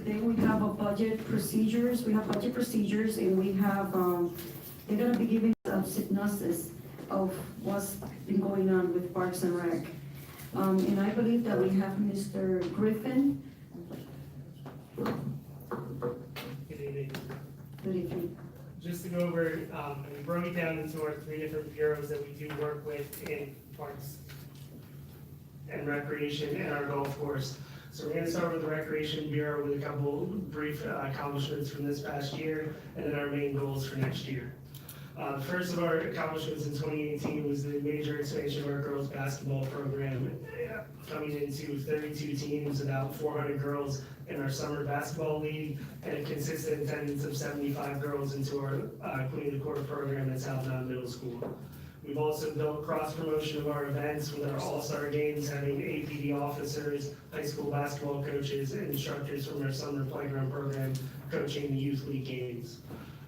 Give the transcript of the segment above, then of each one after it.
Then we have a budget procedures, and we have, they're gonna be giving a synopsis of what's been going on with Parks and Rec. And I believe that we have Mr. Griffin. Good evening. Good evening. Just to go over, we broke it down into our 3 different bureaus that we do work with in Parks and Recreation and our golf course. So we're gonna start with the Recreation Bureau with a couple brief accomplishments from this past year, and then our main goals for next year. First of our accomplishments in 2018 was the major expansion of our girls basketball program, coming into 32 teams, about 400 girls in our summer basketball league, and a consistent attendance of 75 girls into our Queen of the Court program at South Mountain Middle School. We've also built cross-promotion of our events with our all-star games, having APD officers, high school basketball coaches, and instructors from our summer playground program coaching the youth league games.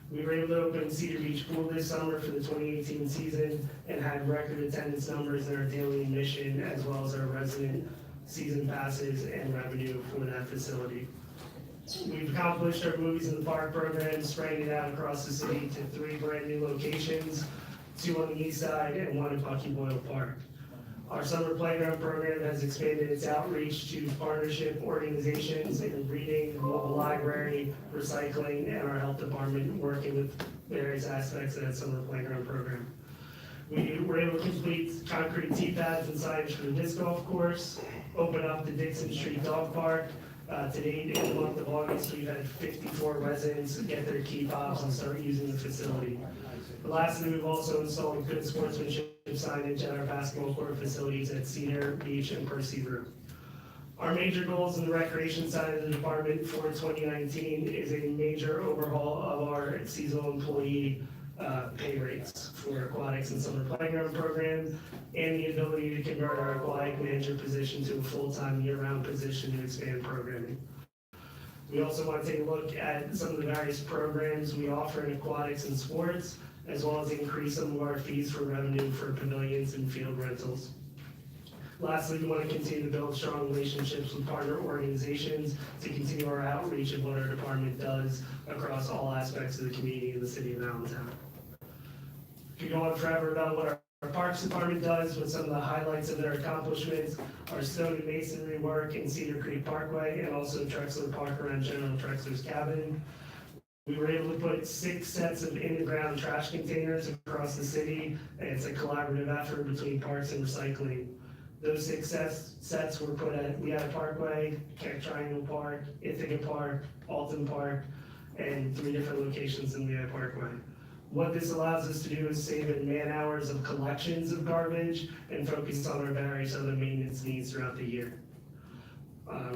We were able to open Cedar Beach Pool this summer for the 2018 season and had record attendance numbers in our daily admission, as well as our resident season passes and revenue for that facility. We've accomplished our Movies in the Park program, spreading it out across the city to 3 brand new locations, 2 on the east side and 1 in Bucky Boyle Park. Our summer playground program has expanded its outreach to partnership organizations in reading, mobile library, recycling, and our health department working with various aspects of that summer playground program. We were able to complete concrete tee pads and signage for the disc golf course, open up the Dixon Street Dog Park. To date, in the month of August, we've had 54 residents get their key fobs and start using the facility. Lastly, we've also installed good sportsmanship signage at our basketball court facilities at Cedar Beach and Percy Brook. Our major goals in the recreation side of the department for 2019 is a major overhaul of our seasonal employee pay rates for aquatics and summer playground program, and the ability to convert our aquatic manager position to a full-time year-round position to expand programming. We also want to take a look at some of the various programs we offer in aquatics and sports, as well as increase some of our fees for revenue for pavilions and field rentals. Lastly, we want to continue to build strong relationships with partner organizations to continue our outreach of what our department does across all aspects of the community in the city of Allentown. Could go on forever about what our Parks Department does, with some of the highlights of their accomplishments, our stone and masonry work in Cedar Creek Parkway, and also Trexler Park around General Trexler's cabin. We were able to put 6 sets of in-the-ground trash containers across the city, and it's a collaborative effort between Parks and Recycling. Those 6 sets were put at Lehigh Parkway, Keck Triangle Park, Ithaca Park, Alton Park, and 3 different locations in Lehigh Parkway. What this allows us to do is save in man hours of collections of garbage and focus on our various other maintenance needs throughout the year.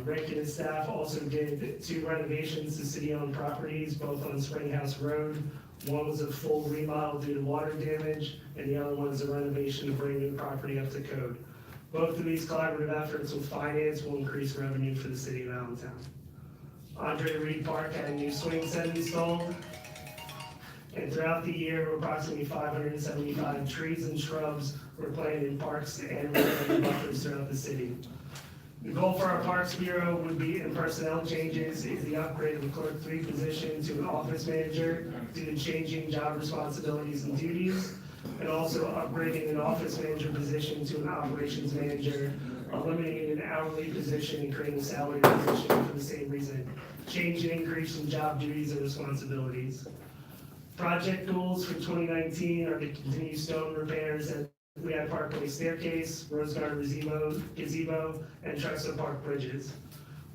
Rick and his staff also did 2 renovations to city-owned properties, both on Springhouse Road. One was a full remodel due to water damage, and the other one is a renovation to bring the property up to code. Both of these collaborative efforts with finance will increase revenue for the city of Allentown. Andre Reed Park had a new swing set installed. And throughout the year, approximately 575 trees and shrubs were planted in parks and related buffers throughout the city. The goal for our Parks Bureau would be, in personnel changes, is the upgrade of the Clerk 3 position to an office manager due to changing job responsibilities and duties, and also upgrading an office manager position to an operations manager, eliminating an hourly position and creating a salary position for the same reason: change and increase in job duties and responsibilities. Project goals for 2019 are to continue stone repairs at Lehigh Parkway Staircase, Rose Garden Gazebo, and Trexler Park Bridges.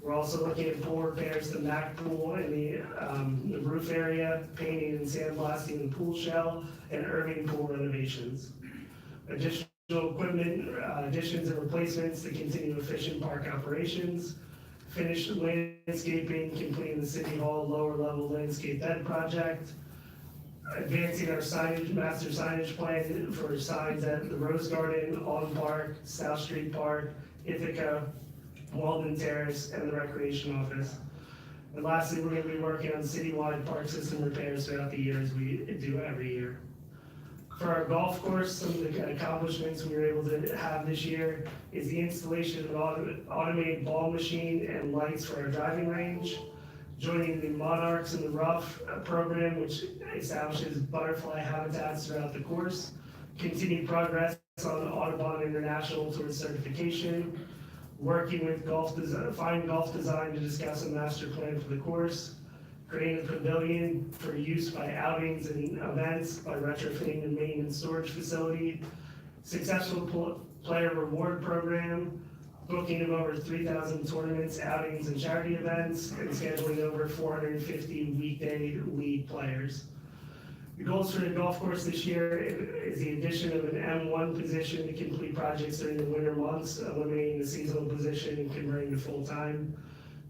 We're also looking at pool repairs to Mac Pool in the roof area, painting and sandblasting the pool shell, and Irving Pool renovations. Additional equipment additions and replacements to continue efficient park operations. Finish landscaping, completing the City Hall lower level landscape bed project. Advancing our signage, master signage plan for signs at the Rose Garden, Alton Park, South Street Park, Ithaca, Walden Terrace, and the Recreation Office. And lastly, we're going to be working on citywide park system repairs throughout the year, as we do every year. For our golf course, some of the accomplishments we were able to have this year is the installation of an automated ball machine and lights for our driving range, joining the Monarchs in the Rough program, which establishes butterfly habitats throughout the course, continued progress on Audubon International towards certification, working with Fine Golf Design to discuss a master plan for the course, creating a pavilion for use by outings and events by retrofitting the main and storage facility, successful player reward program, booking of over 3,000 tournaments, outings, and charity events, and scheduling over 450 weekday league players. The goals for the golf course this year is the addition of an M1 position to complete projects during the winter months, eliminating the seasonal position and converting to full-time,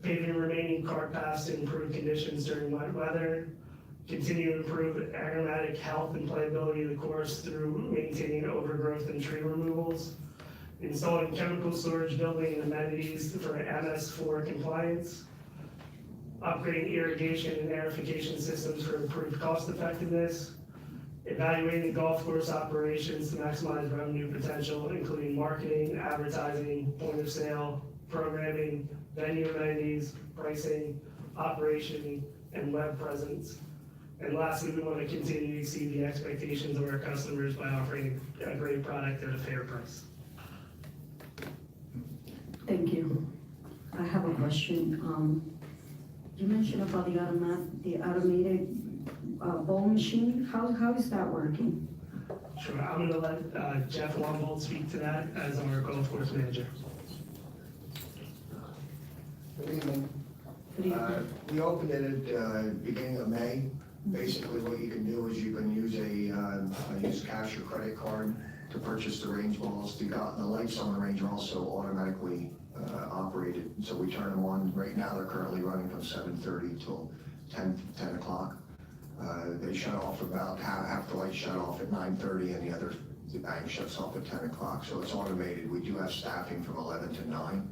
paving remaining cart paths to improve conditions during wet weather, continue to improve aromatic health and playability of the course through maintaining overgrowth and tree removals, installing chemical storage building and amenities for MS4 compliance, upgrading irrigation and aerification systems for improved cost effectiveness, evaluating the golf course operations to maximize revenue potential, including marketing, advertising, point of sale, programming, venue amenities, pricing, operation, and web presence. And lastly, we want to continue to exceed the expectations of our customers by offering a great product at a fair price. Thank you. I have a question. You mentioned about the automated bowl machine. How is that working? Sure, I'm gonna let Jeff Lombold speak to that as our golf course manager. Good evening. Good evening. We opened it at beginning of May. Basically, what you can do is you can use use cash or credit card to purchase the range balls. The lights on the range are also automatically operated, so we turn them on. Right now, they're currently running from 7:30 till 10 o'clock. They shut off about half the lights shut off at 9:30, and the bank shuts off at 10 o'clock. So it's automated. We do have staffing from 11 to 9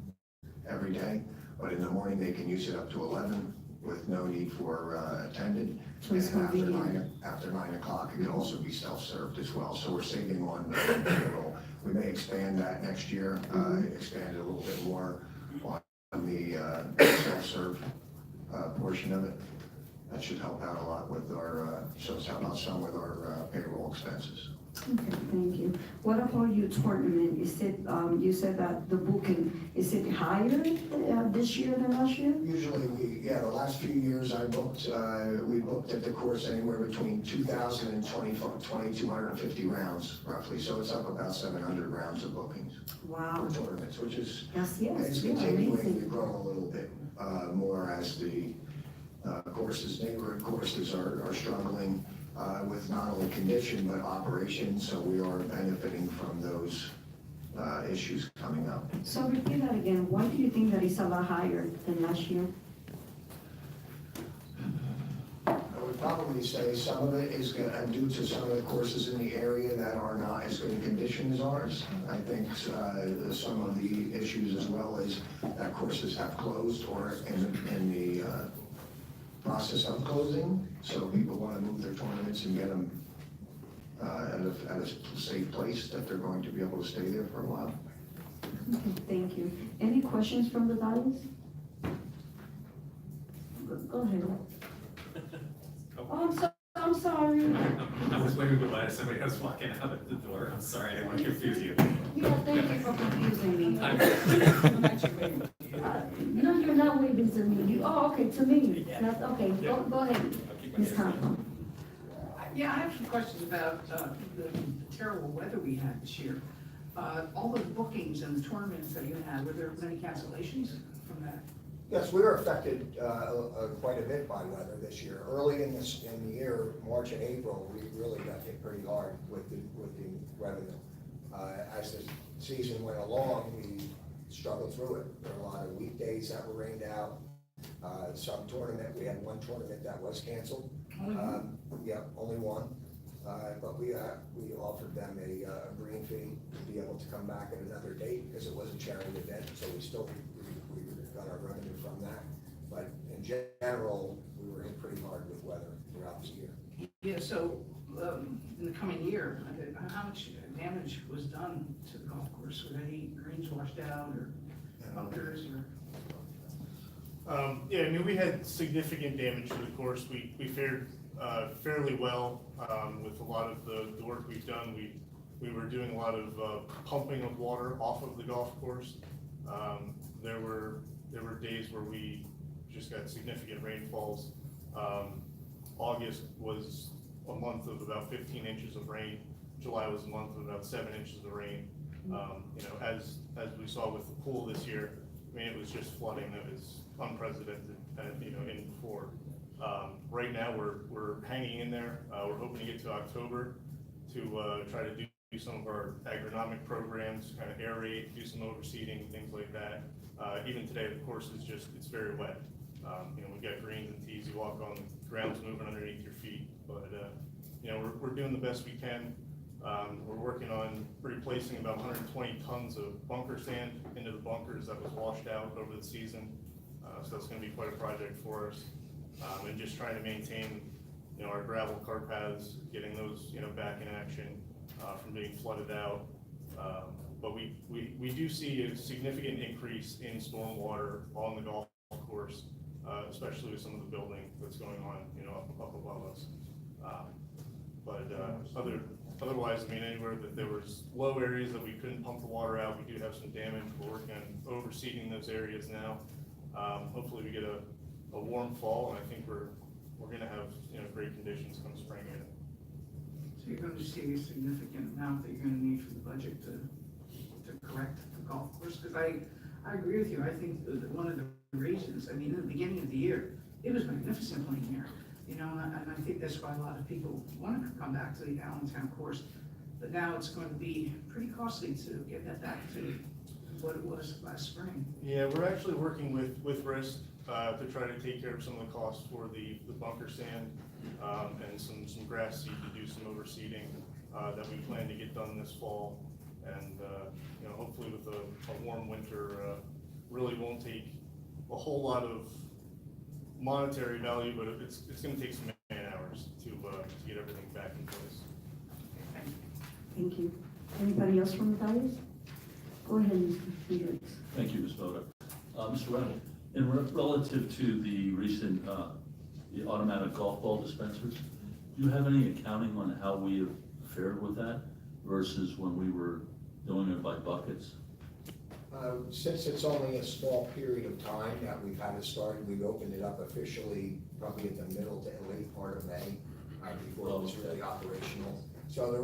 every day, but in the morning they can use it up to 11 with no need for attendant. So it's And convenient. after 9 o'clock, it can also be self-served as well. So we're saving on payroll. We may expand that next year, expand it a little bit more on the self-serve portion of it. That should help out a lot with our, help out some with our payroll expenses. Okay, thank you. What about your tournament? Is it, you said that the booking, is it higher this year than last year? Usually the last few years we booked at the course anywhere between 2,000 and 2,250 rounds roughly. So it's up about 700 rounds of bookings Wow. for tournaments, which is Yes, it's yeah, continuing to amazing. grow a little bit more as the neighborhood courses are struggling with not only condition but operation, so we are benefiting from those issues coming up. So repeat that again. Why do you think that it's a lot higher than last year? I would probably say some of it is due to some of the courses in the area that are not as good in condition as ours. I think some of the issues as well is that courses have closed or in the process of closing, so people want to move their tournaments and get them at a safe place that they're going to be able to stay there for a while. Okay, thank you. Any questions from the audience? Go ahead. Oh, I'm sorry. I was waiting to let somebody else walking out of the door. I'm sorry, I didn't want to confuse you. Yeah, thank you for confusing me. I'm actually waiting. No, you're not waving to me. Okay, to me. Yeah. That's okay. Yeah. Go ahead, I'll keep my Ms. ears Conklin. Yeah, I have some questions about the terrible weather we had this year. All the bookings and the tournaments that you had, were there many cancellations from that? Yes, we were affected quite a bit by weather this year. Early in the year, March and April, we really got hit pretty hard with the revenue. As the season went along, we struggled through it. There were a lot of weekdays that were rained out. Some tournament, we had one tournament that was canceled. Only one? Yeah, only one. But we offered them a green fee to be able to come back at another date because it was a charity event, so we got our revenue from that. But in general, we were hit pretty hard with weather throughout the year. Yeah, so in the coming year, how much damage was done to the golf course? Were any greens washed out or bunkers or? Yeah, I mean, we had significant damage to the course. We fared fairly well with a lot of the work we've done. We were doing a lot of pumping of water off of the golf course. There were days where we just got significant rainfalls. August was a month of about 15 inches of rain. July was a month of about 7 inches of rain. You know, as we saw with the pool this year, I mean, it was just flooding that was unprecedented, you know, in before. Right now, we're hanging in there. We're hoping to get to October to try to do some of our agronomic programs, kind of aerate, do some overseeding, things like that. Even today, the course is just, it's very wet. You know, we've got greens and tees, you walk on, the ground's moving underneath your feet, but, you know, we're doing the best we can. We're working on replacing about 120 tons of bunker sand into the bunkers that was washed out over the season. So that's gonna be quite a project for us. And just trying to maintain, you know, our gravel cart paths, getting those, you know, back in action, from being flooded out. But we do see a significant increase in stormwater on the golf course, especially with some of the building that's going on, you know, up above us. Otherwise, I mean, anywhere that there was low areas that we couldn't pump the water out, we do have some damage. We're working on overseeding those areas now. Hopefully we get a warm fall, and I think we're gonna have, you know, great conditions come spring in. So you're going to see a significant amount that you're going to need for the budget to correct the golf course? Because I agree with you. I think that one of the reasons, I mean, in the beginning of the year, it was magnificent playing here. You know, and I think that's why a lot of people want to come back to the Allentown course. But now it's going to be pretty costly to get that back to what it was last spring. Yeah, we're actually working with RISC to try to take care of some of the costs for the bunker sand and some grass seed to do some overseeding that we plan to get done this fall. And, you know, hopefully with a warm winter, really won't take a whole lot of monetary value, but it's gonna take some man hours to get everything back in place. Thank you. Anybody else from the audience? Go ahead, Mr. Hendricks. Thank you, Ms. Boda. Mr. Randall, relative to the recent, the automatic golf ball dispensers, do you have any accounting on how we have fared with that versus when we were doing it by buckets? Since it's only a small period of time that we've had it started, we've opened it up officially probably in the middle to late part of May, before it was really operational. So it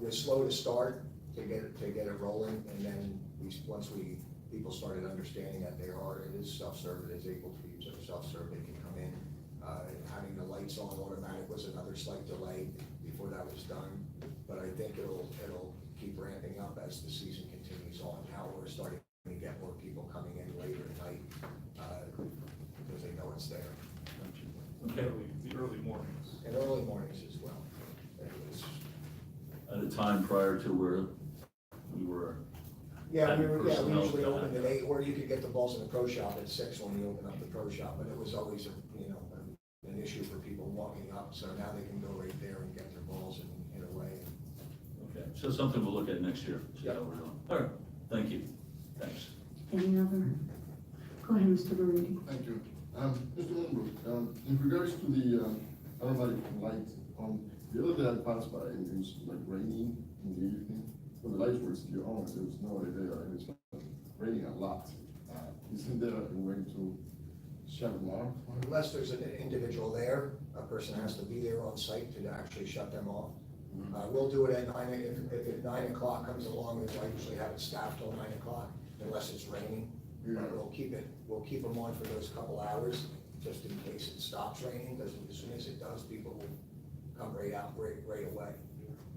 was slow to start to get it rolling, and then once people started understanding that it is self-serve, it is able to be used as self-serve, they can come in. Having the lights on automatic was another slight delay before that was done, but I think it'll keep ramping up as the season continues on. Now we're starting to get more people coming in later at night because they know it's there. Okay. The early mornings. And early mornings as well. At a time prior to where we were. We personnel usually go open out. at 8, or you could get the balls in the pro shop at 6 when you open up the pro shop, but it was always an issue for people walking up, so now they can go right there and get their balls in a way. Okay, so something we'll look at next year. See how we're doing. All right, thank you. Thanks. Any other? Go ahead, Mr. Bariti. Thank you. Mr. Lindberg, in regards to the automatic light, the other day I passed by and it was like raining in the evening, but the lights were still on, there was nobody there, and it's raining a lot. Isn't there a way to shut them off? Unless there's an individual there, a person has to be there on site to actually shut them off. We'll do it at 9, if at 9 o'clock comes along, I usually have it staffed till 9 o'clock, unless it's raining. Yeah. We'll keep them on for those couple hours, just in case it stops raining, because as soon as it does, people will come right out right away.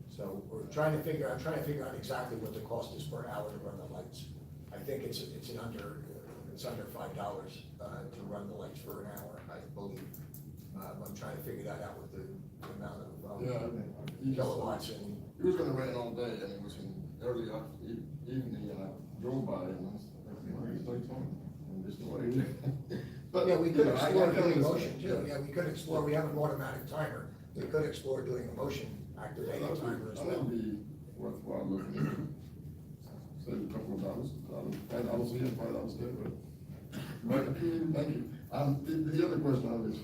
So I'm trying to figure out exactly what the cost is per hour to run the lights. I think it's under $5 to run the lights for an hour, I believe. I'm trying to figure that out with the amount of kilowatts and. It was gonna rain all day, and it was in early evening, and I drove by and I was like, it's lights on, and there's no way. But, Yeah, we could you know, explore I doing a understand. motion too. Yeah, we could explore, we have an automatic timer. We could explore doing a motion activated timer as That well. would be worthwhile looking into. Save a couple of dollars. I don't see it, $5 there, but Right, thank you. The other question I was, is,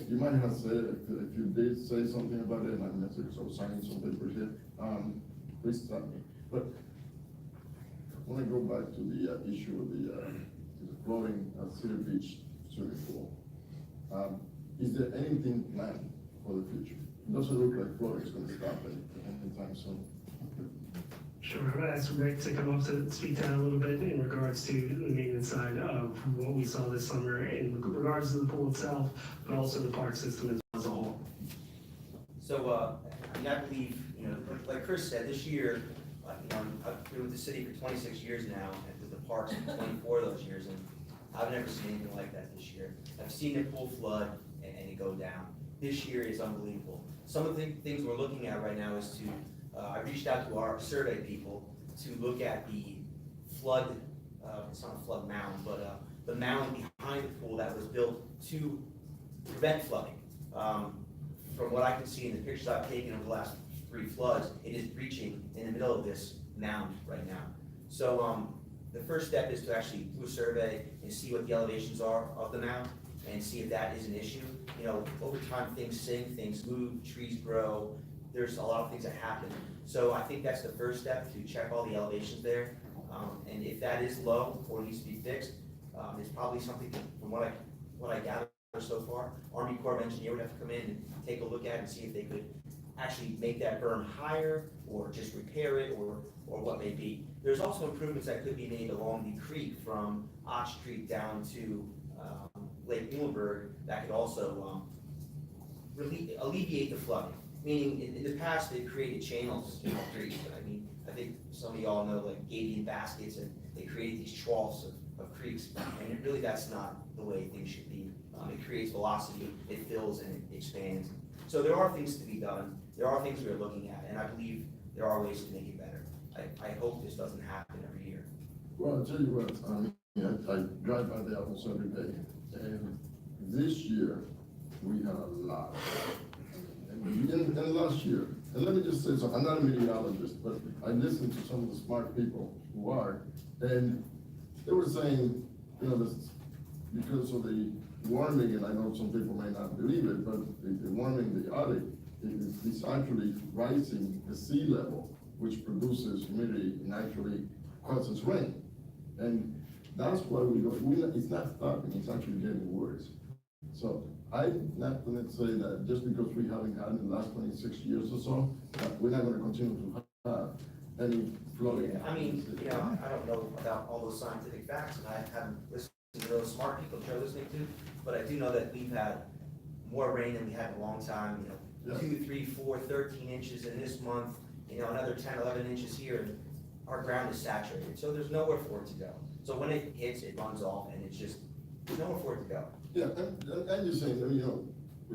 you might have said, if you did say something about it, and I missed it, so signing some papers here, please stop me. But I wanna go back to the issue of the flooding at Cedar Beach swimming pool. Is there anything planned for the future? It doesn't look like flooding is gonna stop anytime soon. Sure, I'm gonna ask Rick to come up to speak to that a little bit in regards to the maintenance side of what we saw this summer in regards to the pool itself, but also the park system as a whole. So, I mean, I believe, you know, like Chris said, this year, you know, I've been with the city for 26 years now, and with the parks for 24 of those years, and I've never seen anything like that this year. I've seen the pool flood and it go down. This year is unbelievable. Some of the things we're looking at right now is to, I reached out to our survey people to look at the flood, it's not a flood mound, but the mound behind the pool that was built to prevent flooding. From what I can see in the pictures I've taken of the last 3 floods, it is breaching in the middle of this mound right now. So the first step is to actually do a survey and see what the elevations are of the mound and see if that is an issue. You know, over time things sink, things move, trees grow, there's a lot of things that happen. So I think that's the first step, to check all the elevations there. And if that is low or needs to be fixed, it's probably something that, from what I gather so far, Army Corps of Engineers would have to come in and take a look at and see if they could actually make that berm higher or just repair it or what may be. There's also improvements that could be made along the creek from Ott Street down to Lake Muhlenberg that could also alleviate the flooding. Meaning, in the past, they've created channels in the creek. I mean, I think some of y'all know, like, gabion baskets, and they created these troughs of creeks, and really that's not the way things should be. It creates velocity, it fills, and it expands. So there are things to be done, there are things we're looking at, and I believe there are ways to make it better. I hope this doesn't happen every year. Well, I'll tell you what, I drive by the office every day, and this year, we had a lot. And last year, and let me just say something, I'm not a meteorologist, but I listened to some of the smart people who are, and they were saying, you know, this, because of the warming, and I know some people may not believe it, but the warming, the Arctic, is actually rising the sea level, which produces humidity and actually causes rain. And that's why it's not stopping, it's actually getting worse. So I'm not gonna say that just because we haven't had in the last 26 years or so, that we're not gonna continue to have any flooding. I mean, you know, I don't know about all those scientific facts, and I haven't listened to those smart people that you're listening to, but I do know that we've had more rain than we had in a long time, you know, Yeah. 2, 3, 4, 13 inches in this month, you know, another 10, 11 inches here, and our ground is saturated, so there's nowhere for it to go. So when it hits, it runs off, and it's just, there's nowhere for it to go. Yeah, and you're saying, you know, I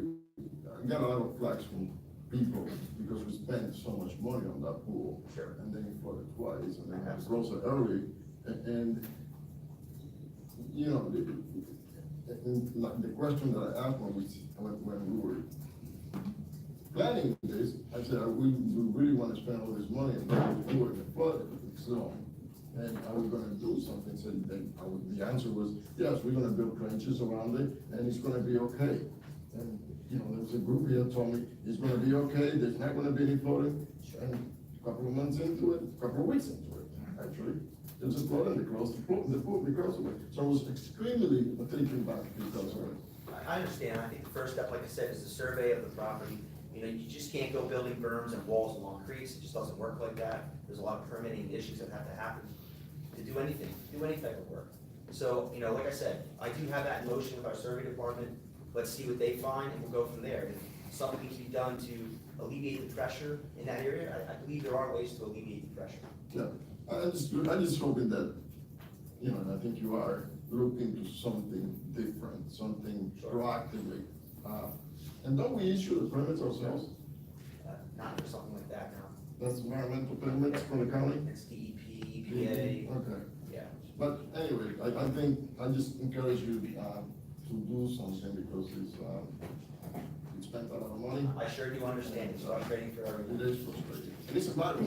got a lot of flack from people because we spent so much money on that pool. Sure. And then it flooded twice, and then it froze early, and, you know, the question that I asked when we were planning this, I said, we really want to spend all this money and then do it in the flood zone. And are we gonna do something? So the answer was, yes, we're gonna build trenches around it, and it's gonna be okay. And, you know, there's a group here that told me, it's gonna be okay, there's not gonna be any flooding. And a couple of months into it, a couple of weeks into it, actually, there's a flood, and they closed the pool because of it. So I was extremely taken back because of it. I understand. I think the first step, like I said, is the survey of the property. You know, you just can't go building berms and walls along creeks. It just doesn't work like that. There's a lot of permitting issues that have to happen to do anything, do any type of work. So, you know, like I said, I do have that in motion with our survey department. Let's see what they find, and we'll go from there. If something needs to be done to alleviate the pressure in that area, I believe there are ways to alleviate the pressure. Yeah, I'm just hoping that, you know, and I think you are, look into something different, something proactively. And don't we issue the permits ourselves? Not for something like that, no. That's environmental permits for the county? It's DEP, EPA, Okay, yeah. but anyway, I think, I just encourage you, to do something because you spent a lot of money. I sure do understand. It's frustrating for It everyone. is frustrating, and it's a matter.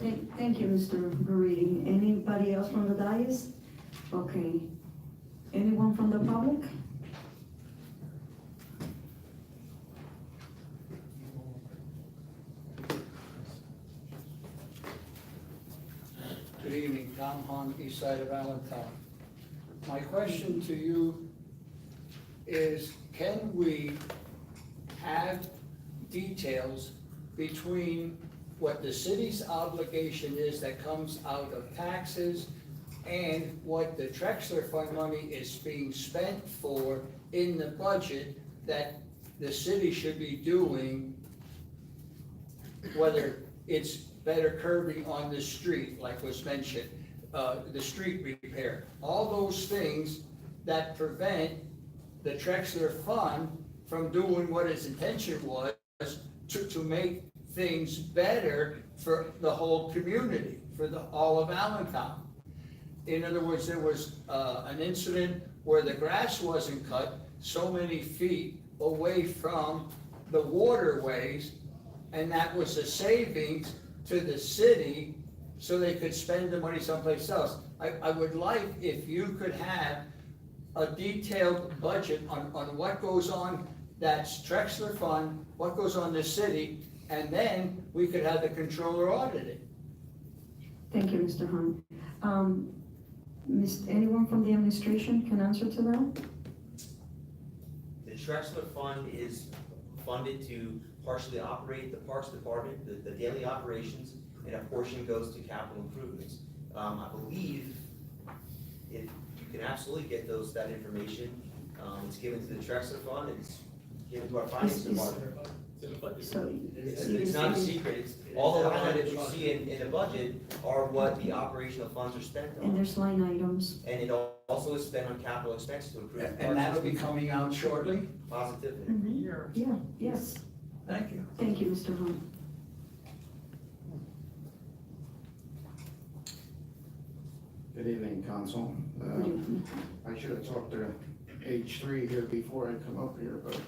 Thank you, Mr. Buriti. Anybody else from the dais? Okay. Anyone from the public? Good evening, Tom Hahn, east side of Allentown. My question to you is, can we have details between what the city's obligation is that comes out of taxes and what the Trexler Fund money is being spent for in the budget that the city should be doing, whether it's better curbing on the street, like was mentioned, the street repair, all those things that prevent the Trexler Fund from doing what its intention was to make things better for the whole community, for all of Allentown. In other words, there was an incident where the grass wasn't cut so many feet away from the waterways, and that was a savings to the city so they could spend the money someplace else. I would like if you could have a detailed budget on what goes on that's Trexler Fund, what goes on the city, and then we could have the controller audit it. Thank you, Mr. Hahn. Anyone from the administration can answer to that? The Trexler Fund is funded to partially operate the Parks Department, the daily operations, and a portion goes to capital improvements. I believe if you can absolutely get that information, it's given to the Trexler Fund, it's given to our finance department. So, It's not a secret, it's, all the line items you see in the budget are what the operational funds are spent and on. there's line items. And it also is spent on capital expenses to improve. And that'll be coming out shortly? Positively. Mhm. Yeah, yes. Thank you. Thank you, Mr. Hahn. Good evening, Council. Good evening. I should have talked to H3 here before I come up here, but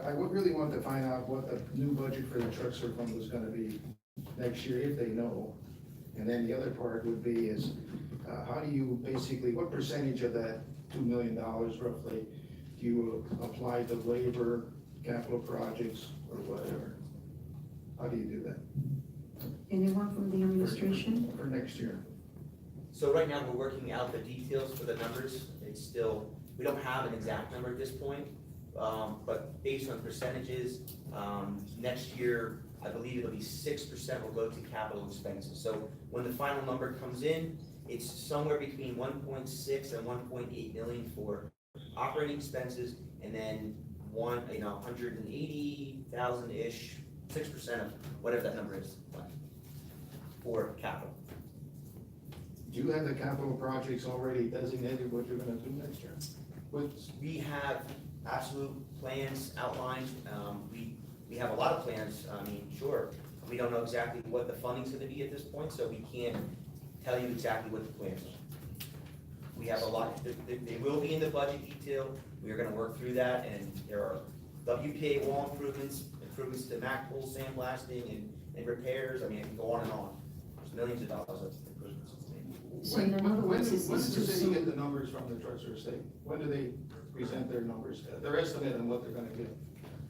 I would really want to find out what the new budget for the Trexler Fund was gonna be next year, if they know. And then the other part would be is, how do you basically, what percentage of that $2 million roughly do you apply to labor, capital projects, or whatever? How do you do that Anyone from the administration? for next year? So right now, we're working out the details for the numbers. It's still, we don't have an exact number at this point, but based on percentages, next year, I believe it'll be 6% will go to capital expenses. So when the final number comes in, it's somewhere between 1.6 and 1.8 million for operating expenses, and then 180,000-ish, 6% of whatever that number is, for capital. Do you have the capital projects already designated what you're gonna do next year? We have absolute plans outlined. We have a lot of plans. I mean, sure, we don't know exactly what the funding's gonna be at this point, so we can't tell you exactly what the plans are. We have a lot, they will be in the budget detail. We are gonna work through that, and there are WPA wall improvements, improvements to MAC pool sandblasting and repairs. I mean, I can go on and on. There's millions of dollars of improvements. So in other words, it's When does too the city soon. get the numbers from the Trexler Estate? When do they present their numbers, their estimate on what they're gonna get?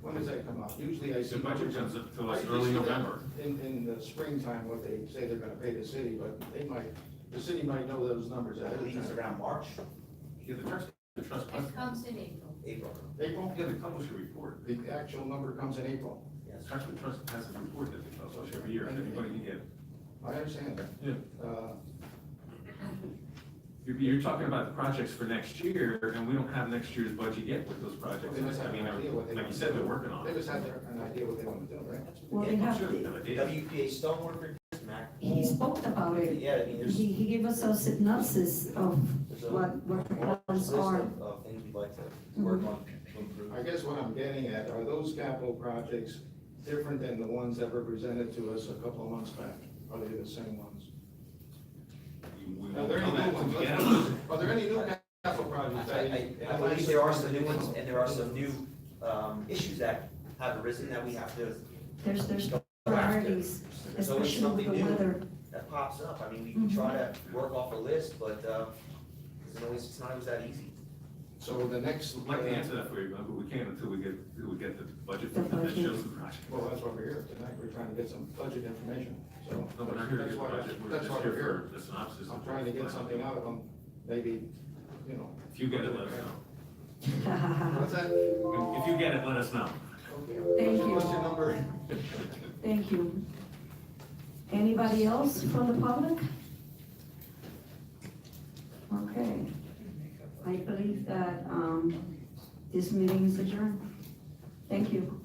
When does that come out? Usually I see. The budget numbers- comes up to I us see early that November. In the springtime, what they say they're gonna pay the city, but the city might know those numbers I ahead believe of it's time. around March, Yeah, the trust It comes in April. April. April? yeah, they publish a report. The actual number comes in April. Yes. The trust has a report that they publish every year, and anybody can get it. I understand that. Yeah. Uh, You're talking about the projects for next year, and we don't have next year's budget yet with those projects. They must I have mean, an idea what they like want you to said, do. they're working on They it. just have an idea what they wanna do, right? Well, they Yeah, have, Sure, they have ideas. WPA stoneworker, MAC. he spoke about it. Yeah, I mean, there's He gave us a synopsis of there's a what the long plans list are. of things we'd like to work on to improve. I guess what I'm getting at, are those capital projects different than the ones that were presented to us a couple of months back? Are they the same ones? We Are won't there any come new back ones? to get Are there any new capital projects? I believe there are some new ones, and there are some new, issues that have arisen that we have to There's go after. priorities, There's always especially with something the new. weather. that pops up. I mean, we can try to work off a list, but, it's not always that easy. So the next. I'd like to answer that for you, but we can't until we get the budget The that budget. shows the project. Well, that's why we're here tonight, we're trying to get some budget information, so. No, we're not here to that's get the why- budget, we're That's just why here we're here. for the synopsis. I'm trying to get something out of them, maybe, you know. If you get it, let us know. What's that? If you get it, let us know. Thank you. What's your number? Thank you. Anybody else from the public? Okay. I believe that, this meeting is adjourned. Thank you.